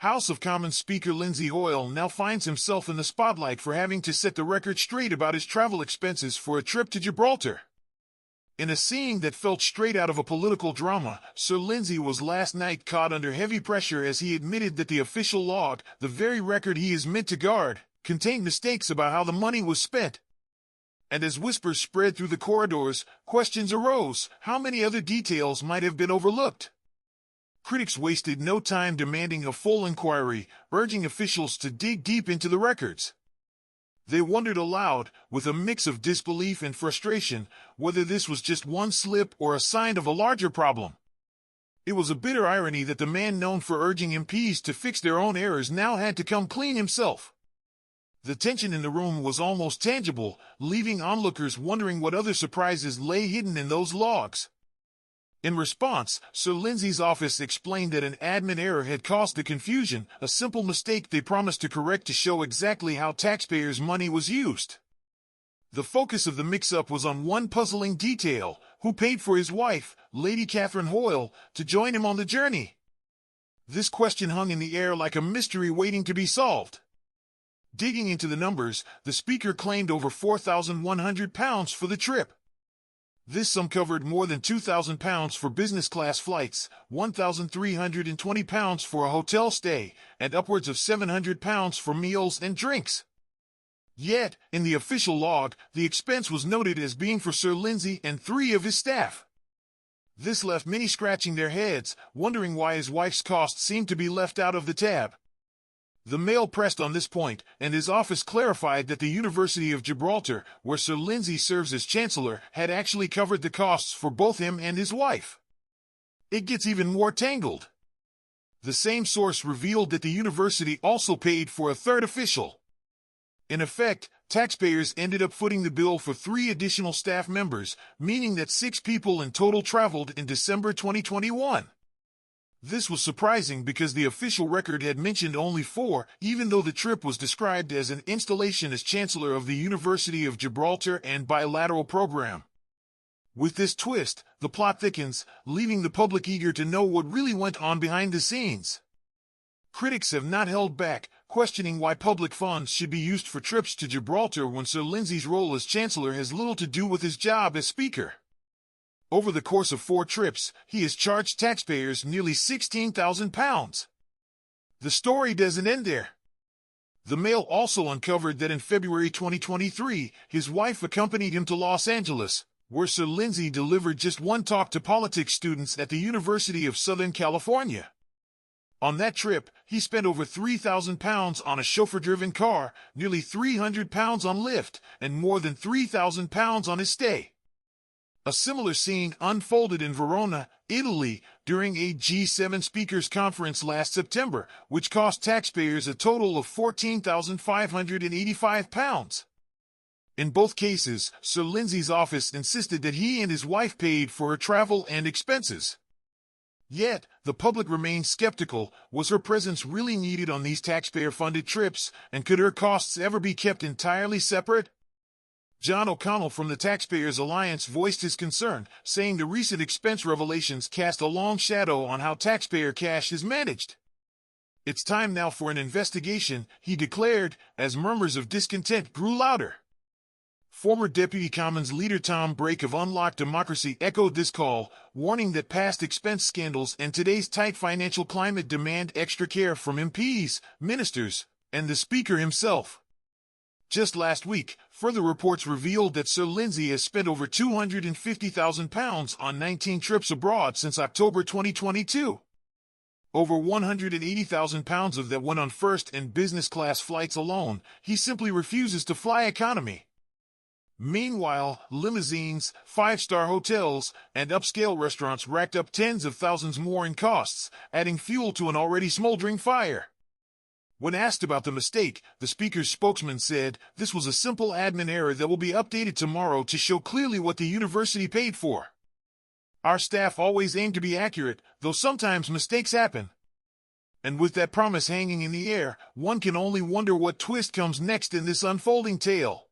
House of Commons Speaker Lindsay Hoyle now finds himself in the spotlight for having to set the record straight about his travel expenses for a trip to Gibraltar. In a scene that felt straight out of a political drama, Sir Lindsay was last night caught under heavy pressure as he admitted that the official log, the very record he is meant to guard, contained mistakes about how the money was spent. And as whispers spread through the corridors, questions arose: how many other details might have been overlooked? Critics wasted no time demanding a full inquiry, urging officials to dig deep into the records. They wondered aloud, with a mix of disbelief and frustration, whether this was just one slip or a sign of a larger problem. It was a bitter irony that the man known for urging MPs to fix their own errors now had to come clean himself. The tension in the room was almost tangible, leaving onlookers wondering what other surprises lay hidden in those logs. In response, Sir Lindsay's office explained that an admin error had caused the confusion, a simple mistake they promised to correct to show exactly how taxpayers' money was used. The focus of the mix-up was on one puzzling detail: who paid for his wife, Lady Catherine Hoyle, to join him on the journey? This question hung in the air like a mystery waiting to be solved. Digging into the numbers, the speaker claimed over £4,100 for the trip. This sum covered more than £2,000 for business-class flights, £1,320 for a hotel stay, and upwards of £700 for meals and drinks. Yet, in the official log, the expense was noted as being for Sir Lindsay and 3 of his staff. This left many scratching their heads, wondering why his wife's costs seemed to be left out of the tab. The Mail pressed on this point, and his office clarified that the University of Gibraltar, where Sir Lindsay serves as Chancellor, had actually covered the costs for both him and his wife. It gets even more tangled. The same source revealed that the university also paid for a third official. In effect, taxpayers ended up footing the bill for 3 additional staff members, meaning that 6 people in total traveled in December 2021. This was surprising because the official record had mentioned only 4, even though the trip was described as an installation as Chancellor of the University of Gibraltar and bilateral program. With this twist, the plot thickens, leaving the public eager to know what really went on behind the scenes. Critics have not held back, questioning why public funds should be used for trips to Gibraltar when Sir Lindsay's role as Chancellor has little to do with his job as Speaker. Over the course of 4 trips, he has charged taxpayers nearly £16,000. The story doesn't end there. The Mail also uncovered that in February 2023, his wife accompanied him to Los Angeles, where Sir Lindsay delivered just one talk to politics students at the University of Southern California. On that trip, he spent over £3,000 on a chauffeur-driven car, nearly £300 on Lyft, and more than £3,000 on his stay. A similar scene unfolded in Verona, Italy, during a G7 speakers conference last September, which cost taxpayers a total of £14,585. In both cases, Sir Lindsay's office insisted that he and his wife paid for her travel and expenses. Yet, the public remained skeptical. Was her presence really needed on these taxpayer-funded trips, and could her costs ever be kept entirely separate? John O'Connell from the Taxpayers Alliance voiced his concern, saying the recent expense revelations cast a long shadow on how taxpayer cash is managed. It's time now for an investigation, he declared, as murmurs of discontent grew louder. Former Deputy Commons leader Tom Brake of Unlock Democracy echoed this call, warning that past expense scandals and today's tight financial climate demand extra care from MPs, ministers, and the Speaker himself. Just last week, further reports revealed that Sir Lindsay has spent over £250,000 on 19 trips abroad since October 2022. Over £180,000 of that went on first and business class flights alone. He simply refuses to fly economy. Meanwhile, limousines, 5-star hotels, and upscale restaurants racked up tens of thousands more in costs, adding fuel to an already smoldering fire. When asked about the mistake, the Speaker's spokesman said, "This was a simple admin error that will be updated tomorrow to show clearly what the university paid for. Our staff always aim to be accurate, though sometimes mistakes happen." And with that promise hanging in the air, one can only wonder what twist comes next in this unfolding tale.